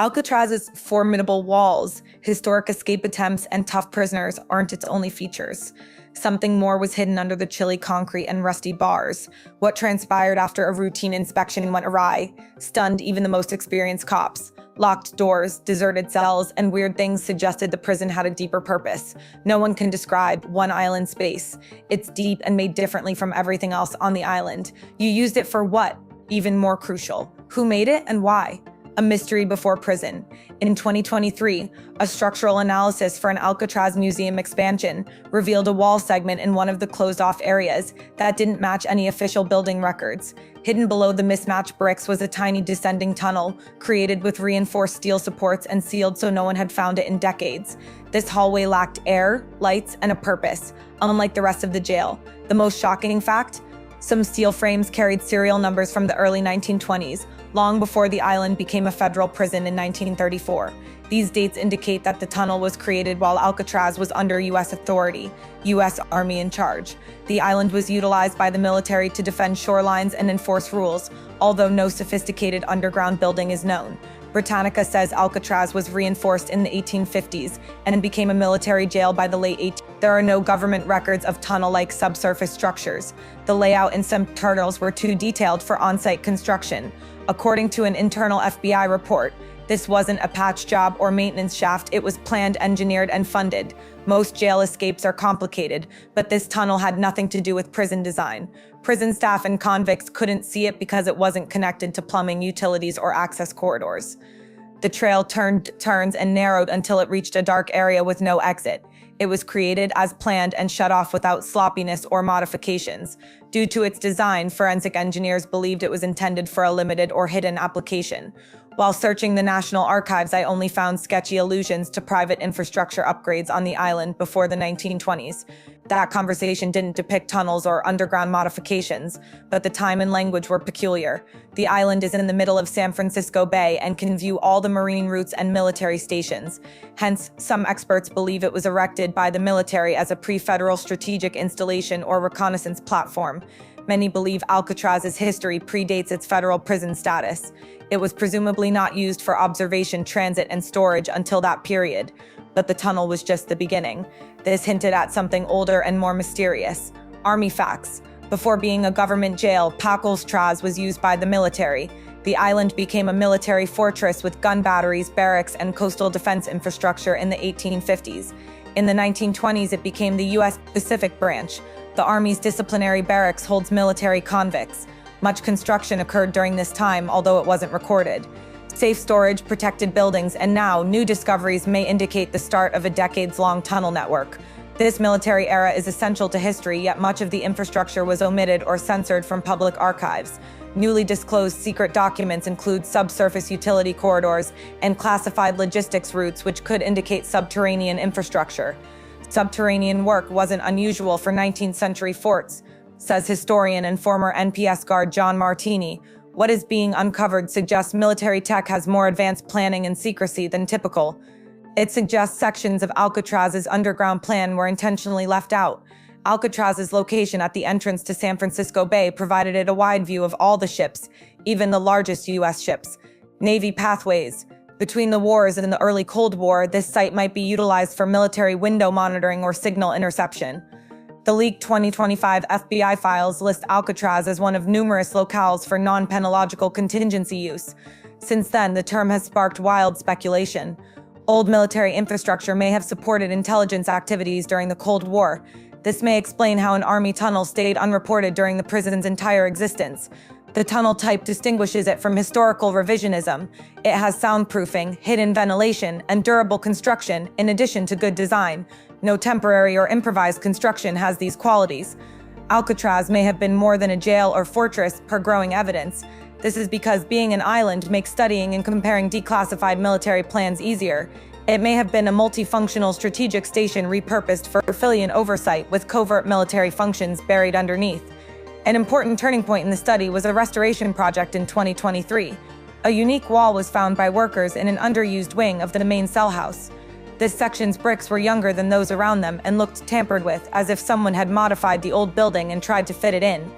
Alcatraz's formidable walls, historic escape attempts, and tough prisoners aren't its only features. Something more was hidden under the chilly concrete and rusty bars. What transpired after a routine inspection went awry, stunned even the most experienced cops. Locked doors, deserted cells, and weird things suggested the prison had a deeper purpose. No one can describe one island space. It's deep and made differently from everything else on the island. You used it for what? Even more crucial. Who made it and why? A mystery before prison. In 2023, a structural analysis for an Alcatraz museum expansion revealed a wall segment in one of the closed-off areas that didn't match any official building records. Hidden below the mismatched bricks was a tiny descending tunnel, created with reinforced steel supports and sealed so no one had found it in decades. This hallway lacked air, lights, and a purpose, unlike the rest of the jail. The most shocking fact? Some steel frames carried serial numbers from the early 1920s, long before the island became a federal prison in 1934. These dates indicate that the tunnel was created while Alcatraz was under U.S. authority, U.S. Army in charge. The island was utilized by the military to defend shorelines and enforce rules, although no sophisticated underground building is known. Britannica says Alcatraz was reinforced in the 1850s and became a military jail by the late 1800s. There are no government records of tunnel-like subsurface structures. The layout and some tunnels were too detailed for on-site construction. According to an internal FBI report, this wasn't a patch job or maintenance shaft, it was planned, engineered, and funded. Most jail escapes are complicated, but this tunnel had nothing to do with prison design. Prison staff and convicts couldn't see it because it wasn't connected to plumbing, utilities, or access corridors. The trail turns and narrowed until it reached a dark area with no exit. It was created as planned and shut off without sloppiness or modifications. Due to its design, forensic engineers believed it was intended for a limited or hidden application. While searching the National Archives, I only found sketchy allusions to private infrastructure upgrades on the island before the 1920s. That conversation didn't depict tunnels or underground modifications, but the time and language were peculiar. The island is in the middle of San Francisco Bay and can view all the marine routes and military stations. Hence, some experts believe it was erected by the military as a pre-federal strategic installation or reconnaissance platform. Many believe Alcatraz's history predates its federal prison status. It was presumably not used for observation, transit, and storage until that period, but the tunnel was just the beginning. This hinted at something older and more mysterious. Army facts. Before being a government jail, Alcatraz was used by the military. The island became a military fortress with gun batteries, barracks, and coastal defense infrastructure in the 1850s. In the 1920s, it became the U.S. Pacific Branch. The Army's disciplinary barracks holds military convicts. Much construction occurred during this time, although it wasn't recorded. Safe storage, protected buildings, and now new discoveries may indicate the start of a decades-long tunnel network. This military era is essential to history, yet much of the infrastructure was omitted or censored from public archives. Newly disclosed secret documents include subsurface utility corridors and classified logistics routes, which could indicate subterranean infrastructure. Subterranean work wasn't unusual for 19th century forts, says historian and former NPS guard John Martini. What is being uncovered suggests military tech has more advanced planning and secrecy than typical. It suggests sections of Alcatraz's underground plan were intentionally left out. Alcatraz's location at the entrance to San Francisco Bay provided it a wide view of all the ships, even the largest U.S. ships. Navy pathways. Between the wars and the early Cold War, this site might be utilized for military window monitoring or signal interception. The leaked 2025 FBI files list Alcatraz as one of numerous locales for non-penological contingency use. Since then, the term has sparked wild speculation. Old military infrastructure may have supported intelligence activities during the Cold War. This may explain how an Army tunnel stayed unreported during the prison's entire existence. The tunnel type distinguishes it from historical revisionism. It has soundproofing, hidden ventilation, and durable construction, in addition to good design. No temporary or improvised construction has these qualities. Alcatraz may have been more than a jail or fortress, per growing evidence. This is because being an island makes studying and comparing declassified military plans easier. It may have been a multifunctional strategic station repurposed for civilian oversight with covert military functions buried underneath. An important turning point in the study was a restoration project in 2023. A unique wall was found by workers in an underused wing of the main cell house. This section's bricks were younger than those around them and looked tampered with, as if someone had modified the old building and tried to fit it in.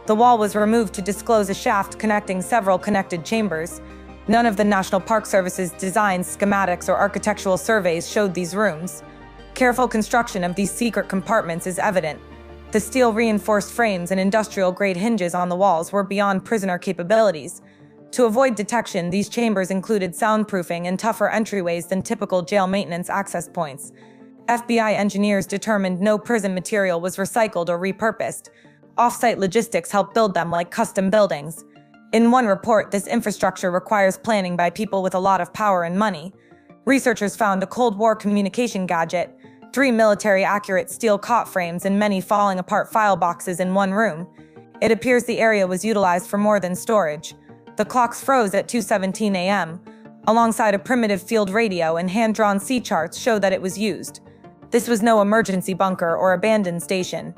The wall was removed to disclose a shaft connecting several connected chambers. None of the National Park Service's designs, schematics, or architectural surveys showed these rooms. Careful construction of these secret compartments is evident. The steel-reinforced frames and industrial-grade hinges on the walls were beyond prisoner capabilities. To avoid detection, these chambers included soundproofing and tougher entryways than typical jail maintenance access points. FBI engineers determined no prison material was recycled or repurposed. Off-site logistics helped build them like custom buildings. In one report, this infrastructure requires planning by people with a lot of power and money. Researchers found a Cold War communication gadget, 3 military-accurate steel cot frames, and many falling-apart file boxes in one room. It appears the area was utilized for more than storage. The clocks froze at 2:17 a.m., alongside a primitive field radio, and hand-drawn sea charts show that it was used. This was no emergency bunker or abandoned station.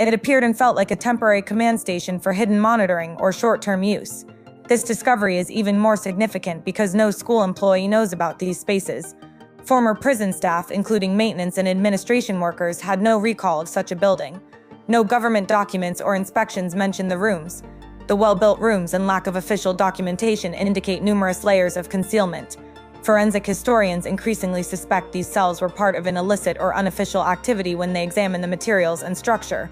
It appeared and felt like a temporary command station for hidden monitoring or short-term use. This discovery is even more significant because no school employee knows about these spaces. Former prison staff, including maintenance and administration workers, had no recall of such a building. No government documents or inspections mention the rooms. The well-built rooms and lack of official documentation indicate numerous layers of concealment. Forensic historians increasingly suspect these cells were part of an illicit or unofficial activity when they examine the materials and structure.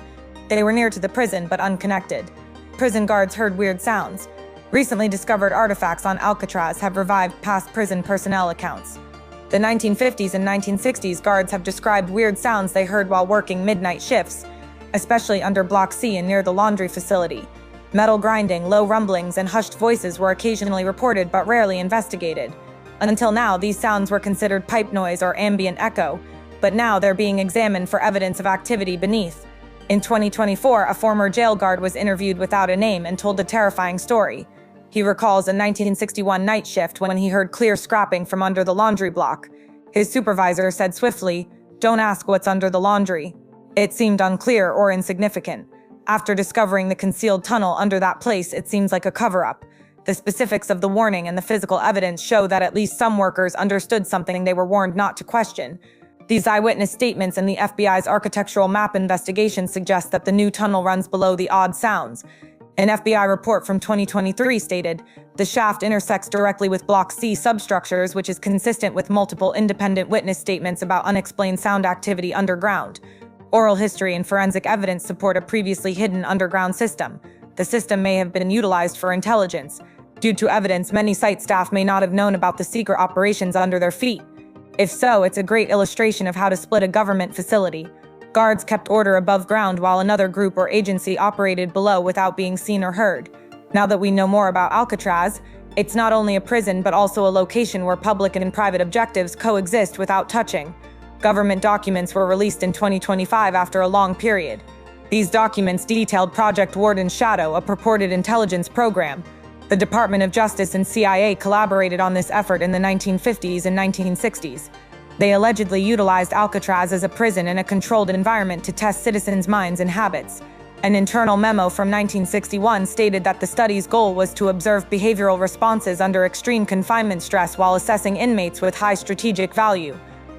They were near to the prison but unconnected. Prison guards heard weird sounds. Recently discovered artifacts on Alcatraz have revived past prison personnel accounts. The 1950s and 1960s guards have described weird sounds they heard while working midnight shifts, especially under Block C and near the laundry facility. Metal grinding, low rumblings, and hushed voices were occasionally reported but rarely investigated. Until now, these sounds were considered pipe noise or ambient echo, but now they're being examined for evidence of activity beneath. In 2024, a former jail guard was interviewed without a name and told a terrifying story. He recalls a 1961 night shift when he heard clear scrapping from under the laundry block. His supervisor said swiftly, "Don't ask what's under the laundry." It seemed unclear or insignificant. After discovering the concealed tunnel under that place, it seems like a cover-up. The specifics of the warning and the physical evidence show that at least some workers understood something they were warned not to question. These eyewitness statements and the FBI's architectural map investigation suggest that the new tunnel runs below the odd sounds. An FBI report from 2023 stated, "The shaft intersects directly with Block C substructures, which is consistent with multiple independent witness statements about unexplained sound activity underground." Oral history and forensic evidence support a previously hidden underground system. The system may have been utilized for intelligence. Due to evidence, many site staff may not have known about the secret operations under their feet. If so, it's a great illustration of how to split a government facility. Guards kept order above ground while another group or agency operated below without being seen or heard. Now that we know more about Alcatraz, it's not only a prison but also a location where public and private objectives coexist without touching. Government documents were released in 2025 after a long period. These documents detailed Project Warden's Shadow, a purported intelligence program. The Department of Justice and CIA collaborated on this effort in the 1950s and 1960s. They allegedly utilized Alcatraz as a prison in a controlled environment to test citizens' minds and habits. An internal memo from 1961 stated that the study's goal was to observe behavioral responses under extreme confinement stress while assessing inmates with high strategic value.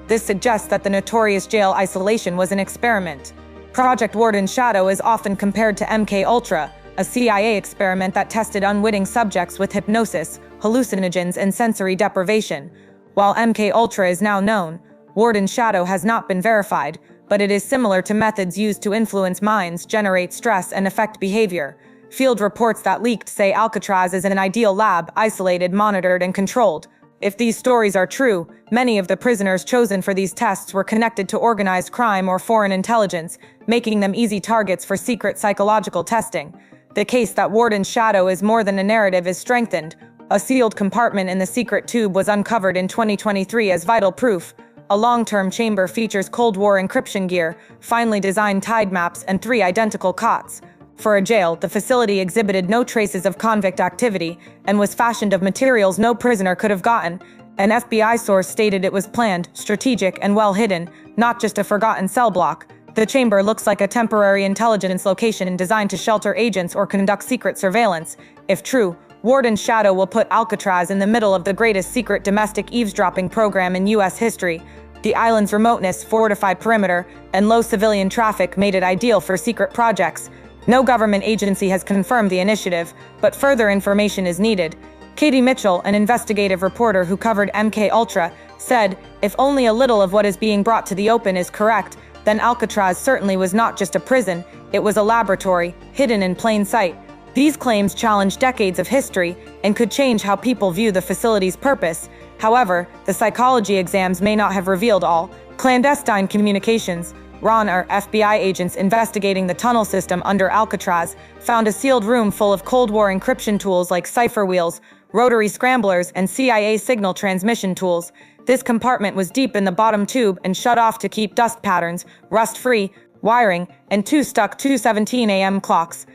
This suggests that the notorious jail isolation was an experiment. Project Warden's Shadow is often compared to MK-Ultra, a CIA experiment that tested unwitting subjects with hypnosis, hallucinogens, and sensory deprivation. While MK-Ultra is now known, Warden's Shadow has not been verified, but it is similar to methods used to influence minds, generate stress, and affect behavior. Field reports that leaked say Alcatraz is an ideal lab, isolated, monitored, and controlled. If these stories are true, many of the prisoners chosen for these tests were connected to organized crime or foreign intelligence, making them easy targets for secret psychological testing. The case that Warden's Shadow is more than a narrative is strengthened. A sealed compartment in the secret tube was uncovered in 2023 as vital proof. A long-term chamber features Cold War encryption gear, finely designed tide maps, and 3 identical cots. For a jail, the facility exhibited no traces of convict activity and was fashioned of materials no prisoner could have gotten. An FBI source stated it was planned, strategic, and well hidden, not just a forgotten cell block. The chamber looks like a temporary intelligence location designed to shelter agents or conduct secret surveillance. If true, Warden's Shadow will put Alcatraz in the middle of the greatest secret domestic eavesdropping program in U.S. history. The island's remoteness, fortified perimeter, and low civilian traffic made it ideal for secret projects. No government agency has confirmed the initiative, but further information is needed. Katie Mitchell, an investigative reporter who covered MK Ultra, said, "If only a little of what is being brought to the open is correct, then Alcatraz certainly was not just a prison, it was a laboratory, hidden in plain sight." These claims challenge decades of history and could change how people view the facility's purpose. However, the psychology exams may not have revealed all. Clandestine communications. RON, or FBI agents investigating the tunnel system under Alcatraz, found a sealed room full of Cold War encryption tools like cipher wheels, rotary scramblers, and CIA signal transmission tools. This compartment was deep in the bottom tube and shut off to keep dust patterns, rust-free, wiring, and two stuck 2:17 a.m. clocks.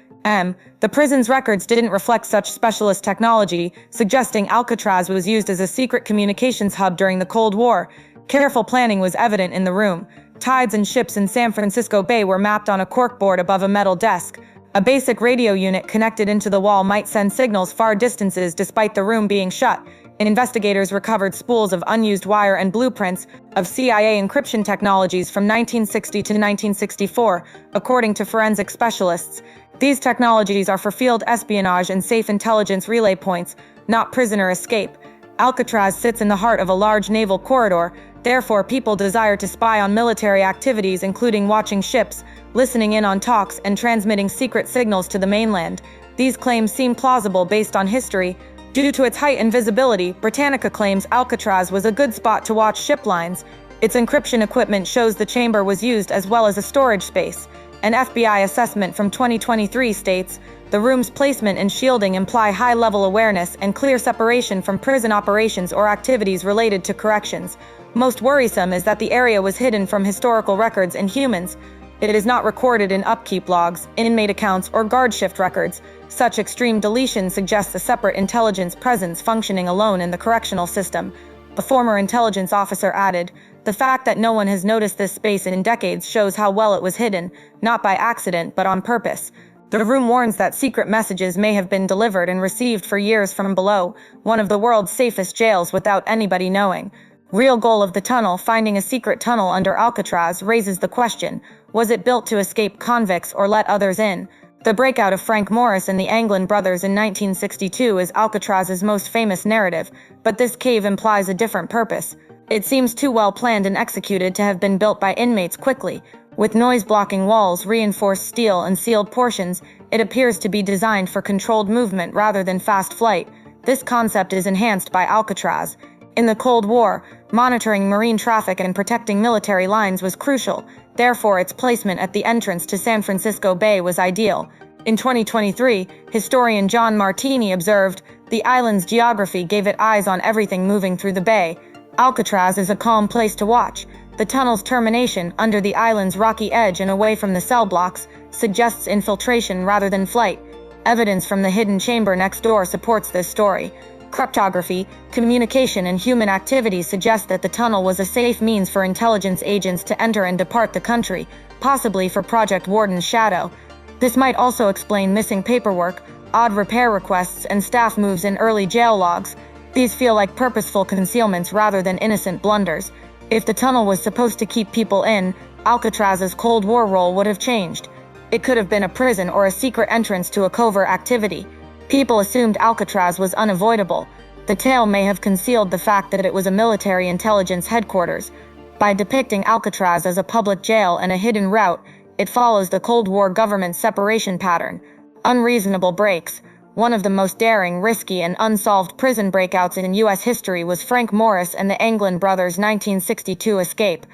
The prison's records didn't reflect such specialist technology, suggesting Alcatraz was used as a secret communications hub during the Cold War. Careful planning was evident in the room. Tides and ships in San Francisco Bay were mapped on a corkboard above a metal desk. A basic radio unit connected into the wall might send signals far distances despite the room being shut. Investigators recovered spools of unused wire and blueprints of CIA encryption technologies from 1960 to 1964, according to forensic specialists. These technologies are for field espionage and safe intelligence relay points, not prisoner escape. Alcatraz sits in the heart of a large naval corridor, therefore people desire to spy on military activities, including watching ships, listening in on talks, and transmitting secret signals to the mainland. These claims seem plausible based on history. Due to its height and visibility, Britannica claims Alcatraz was a good spot to watch ship lines. Its encryption equipment shows the chamber was used as well as a storage space. An FBI assessment from 2023 states, "The room's placement and shielding imply high-level awareness and clear separation from prison operations or activities related to corrections." Most worrisome is that the area was hidden from historical records and humans. It is not recorded in upkeep logs, inmate accounts, or guard shift records. Such extreme deletion suggests a separate intelligence presence functioning alone in the correctional system. A former intelligence officer added, "The fact that no one has noticed this space in decades shows how well it was hidden, not by accident but on purpose." The room warns that secret messages may have been delivered and received for years from below, one of the world's safest jails without anybody knowing. Real goal of the tunnel, finding a secret tunnel under Alcatraz, raises the question, was it built to escape convicts or let others in? The breakout of Frank Morris and the Anglin brothers in 1962 is Alcatraz's most famous narrative, but this cave implies a different purpose. It seems too well planned and executed to have been built by inmates quickly. With noise-blocking walls, reinforced steel, and sealed portions, it appears to be designed for controlled movement rather than fast flight. This concept is enhanced by Alcatraz. In the Cold War, monitoring marine traffic and protecting military lines was crucial. Therefore, its placement at the entrance to San Francisco Bay was ideal. In 2023, historian John Martini observed, "The island's geography gave it eyes on everything moving through the bay. Alcatraz is a calm place to watch. The tunnel's termination, under the island's rocky edge and away from the cell blocks, suggests infiltration rather than flight. Evidence from the hidden chamber next door supports this story. Cryptography, communication, and human activity suggest that the tunnel was a safe means for intelligence agents to enter and depart the country, possibly for Project Warden's shadow. This might also explain missing paperwork, odd repair requests, and staff moves in early jail logs. These feel like purposeful concealments rather than innocent blunders. If the tunnel was supposed to keep people in, Alcatraz's Cold War role would have changed. It could have been a prison or a secret entrance to a covert activity. People assumed Alcatraz was unavoidable. The tale may have concealed the fact that it was a military intelligence headquarters. By depicting Alcatraz as a public jail and a hidden route, it follows the Cold War government separation pattern. Unreasonable breaks. One of the most daring, risky, and unsolved prison breakouts in U.S. history was Frank Morris and the Anglin brothers' 1962 escape.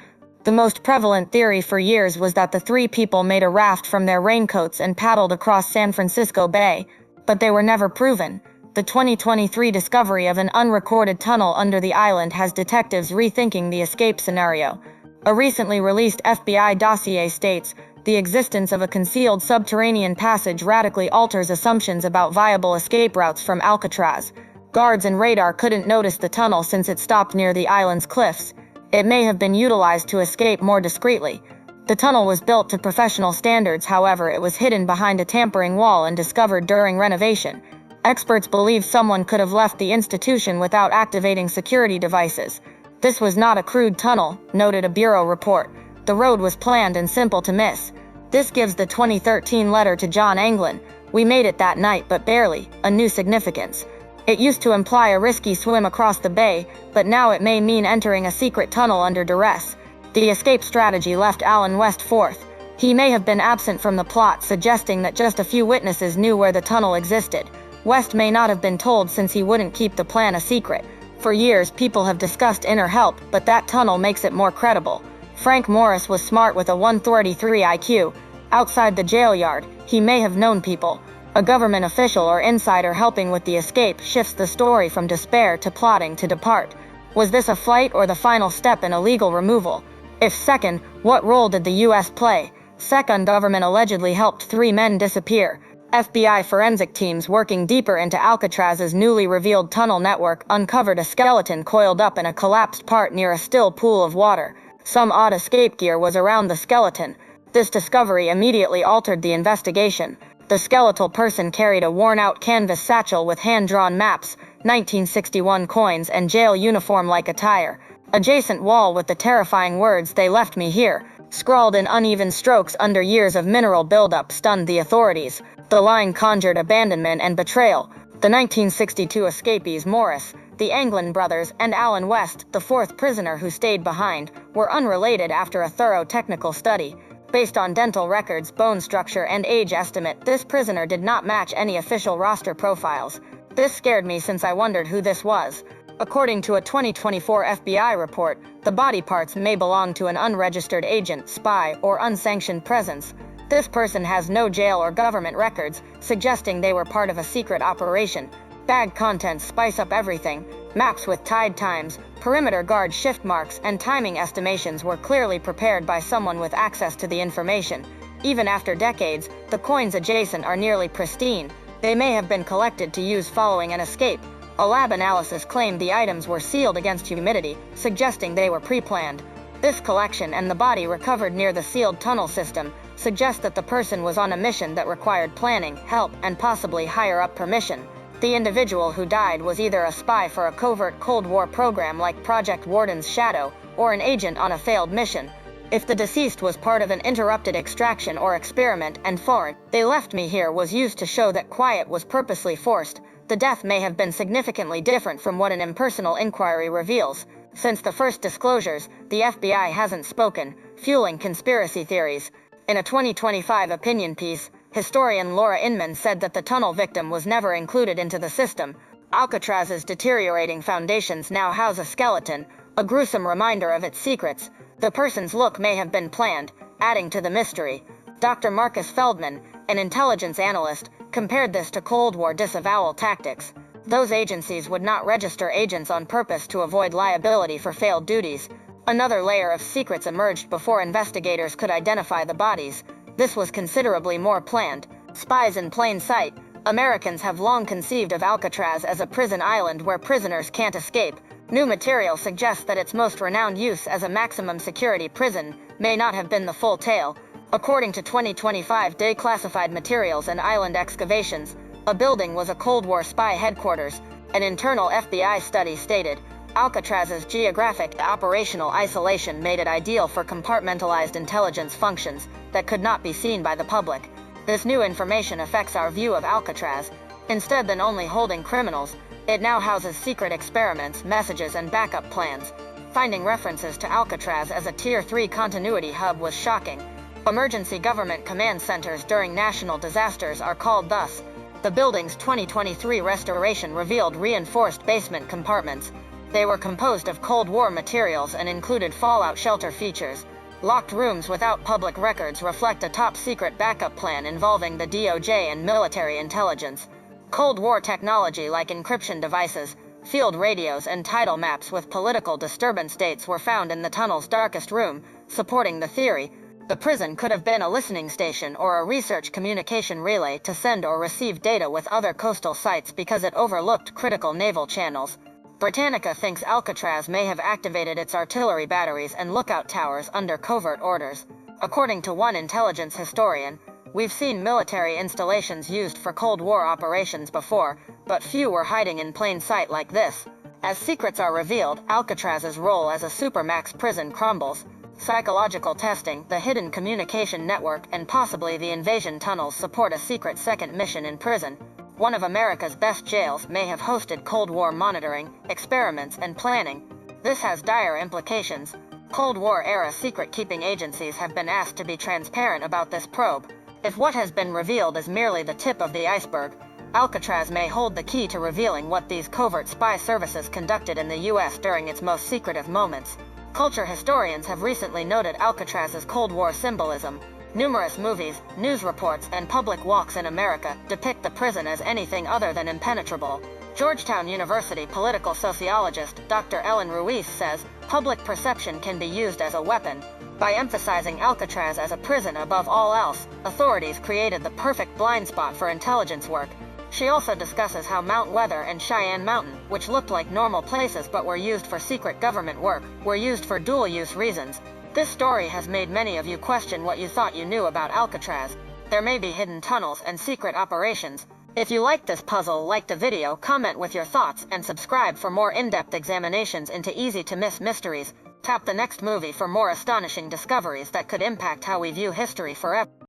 The most prevalent theory for years was that the three people made a raft from their raincoats and paddled across San Francisco Bay, but they were never proven. The 2023 discovery of an unrecorded tunnel under the island has detectives rethinking the escape scenario. A recently released FBI dossier states, "The existence of a concealed subterranean passage radically alters assumptions about viable escape routes from Alcatraz. Guards and radar couldn't notice the tunnel since it stopped near the island's cliffs. It may have been utilized to escape more discreetly. The tunnel was built to professional standards, however, it was hidden behind a tampering wall and discovered during renovation. Experts believe someone could have left the institution without activating security devices. This was not a crude tunnel," noted a bureau report. "The road was planned and simple to miss." This gives the 2013 letter to John Anglin, "We made it that night but barely," a new significance. It used to imply a risky swim across the bay, but now it may mean entering a secret tunnel under duress. The escape strategy left Alan West fourth. He may have been absent from the plot, suggesting that just a few witnesses knew where the tunnel existed. West may not have been told since he wouldn't keep the plan a secret. For years, people have discussed inner help, but that tunnel makes it more credible. Frank Morris was smart with a 133 IQ. Outside the jail yard, he may have known people. A government official or insider helping with the escape shifts the story from despair to plotting to depart. Was this a flight or the final step in illegal removal? If second, what role did the U.S. play? Second, government allegedly helped 3 men disappear. FBI forensic teams working deeper into Alcatraz's newly revealed tunnel network uncovered a skeleton coiled up in a collapsed part near a still pool of water. Some odd escape gear was around the skeleton. This discovery immediately altered the investigation. The skeletal person carried a worn-out canvas satchel with hand-drawn maps, 1961 coins, and jail uniform-like attire. Adjacent wall with the terrifying words, "They left me here," scrawled in uneven strokes under years of mineral buildup, stunned the authorities. The line conjured abandonment and betrayal. The 1962 escapees Morris, the Anglin brothers, and Alan West, the 4th prisoner who stayed behind, were unrelated after a thorough technical study. Based on dental records, bone structure, and age estimate, this prisoner did not match any official roster profiles. This scared me since I wondered who this was. According to a 2024 FBI report, the body parts may belong to an unregistered agent, spy, or unsanctioned presence. This person has no jail or government records, suggesting they were part of a secret operation. Bag contents spice up everything. Maps with tide times, perimeter guard shift marks, and timing estimations were clearly prepared by someone with access to the information. Even after decades, the coins adjacent are nearly pristine. They may have been collected to use following an escape. A lab analysis claimed the items were sealed against humidity, suggesting they were pre-planned. This collection and the body recovered near the sealed tunnel system suggest that the person was on a mission that required planning, help, and possibly higher-up permission. The individual who died was either a spy for a covert Cold War program like Project Warden's Shadow, or an agent on a failed mission. If the deceased was part of an interrupted extraction or experiment and foreign, "They left me here" was used to show that quiet was purposely forced, the death may have been significantly different from what an impersonal inquiry reveals. Since the first disclosures, the FBI hasn't spoken, fueling conspiracy theories. In a 2025 opinion piece, historian Laura Inman said that the tunnel victim was never included into the system. Alcatraz's deteriorating foundations now house a skeleton, a gruesome reminder of its secrets. The person's look may have been planned, adding to the mystery. Dr. Marcus Feldman, an intelligence analyst, compared this to Cold War disavowal tactics. Those agencies would not register agents on purpose to avoid liability for failed duties. Another layer of secrets emerged before investigators could identify the bodies. This was considerably more planned. Spies in plain sight. Americans have long conceived of Alcatraz as a prison island where prisoners can't escape. New material suggests that its most renowned use as a maximum security prison may not have been the full tale. According to 2025 declassified materials and island excavations, a building was a Cold War spy headquarters. An internal FBI study stated, Alcatraz's geographic operational isolation made it ideal for compartmentalized intelligence functions that could not be seen by the public. This new information affects our view of Alcatraz. Instead than only holding criminals, it now houses secret experiments, messages, and backup plans. Finding references to Alcatraz as a Tier 3 continuity hub was shocking. Emergency government command centers during national disasters are called thus. The building's 2023 restoration revealed reinforced basement compartments. They were composed of Cold War materials and included fallout shelter features. Locked rooms without public records reflect a top-secret backup plan involving the DOJ and military intelligence. Cold War technology like encryption devices, field radios, and tidal maps with political disturbance dates were found in the tunnel's darkest room, supporting the theory. The prison could have been a listening station or a research communication relay to send or receive data with other coastal sites because it overlooked critical naval channels. Britannica thinks Alcatraz may have activated its artillery batteries and lookout towers under covert orders. According to one intelligence historian, we've seen military installations used for Cold War operations before, but few were hiding in plain sight like this. As secrets are revealed, Alcatraz's role as a supermax prison crumbles. Psychological testing, the hidden communication network, and possibly the invasion tunnels support a secret second mission in prison. one of America's best jails may have hosted Cold War monitoring, experiments, and planning. This has dire implications. Cold War-era secret-keeping agencies have been asked to be transparent about this probe. If what has been revealed is merely the tip of the iceberg, Alcatraz may hold the key to revealing what these covert spy services conducted in the U.S. during its most secretive moments. Culture historians have recently noted Alcatraz's Cold War symbolism. Numerous movies, news reports, and public walks in America depict the prison as anything other than impenetrable. Georgetown University political sociologist Dr. Ellen Ruiz says, public perception can be used as a weapon. By emphasizing Alcatraz as a prison above all else, authorities created the perfect blind spot for intelligence work. She also discusses how Mount Weather and Cheyenne Mountain, which looked like normal places but were used for secret government work, were used for dual-use reasons. This story has made many of you question what you thought you knew about Alcatraz. There may be hidden tunnels and secret operations. If you liked this puzzle, like the video, comment with your thoughts, and subscribe for more in-depth examinations into easy-to-miss mysteries. Tap the next movie for more astonishing discoveries that could impact how we view history forever.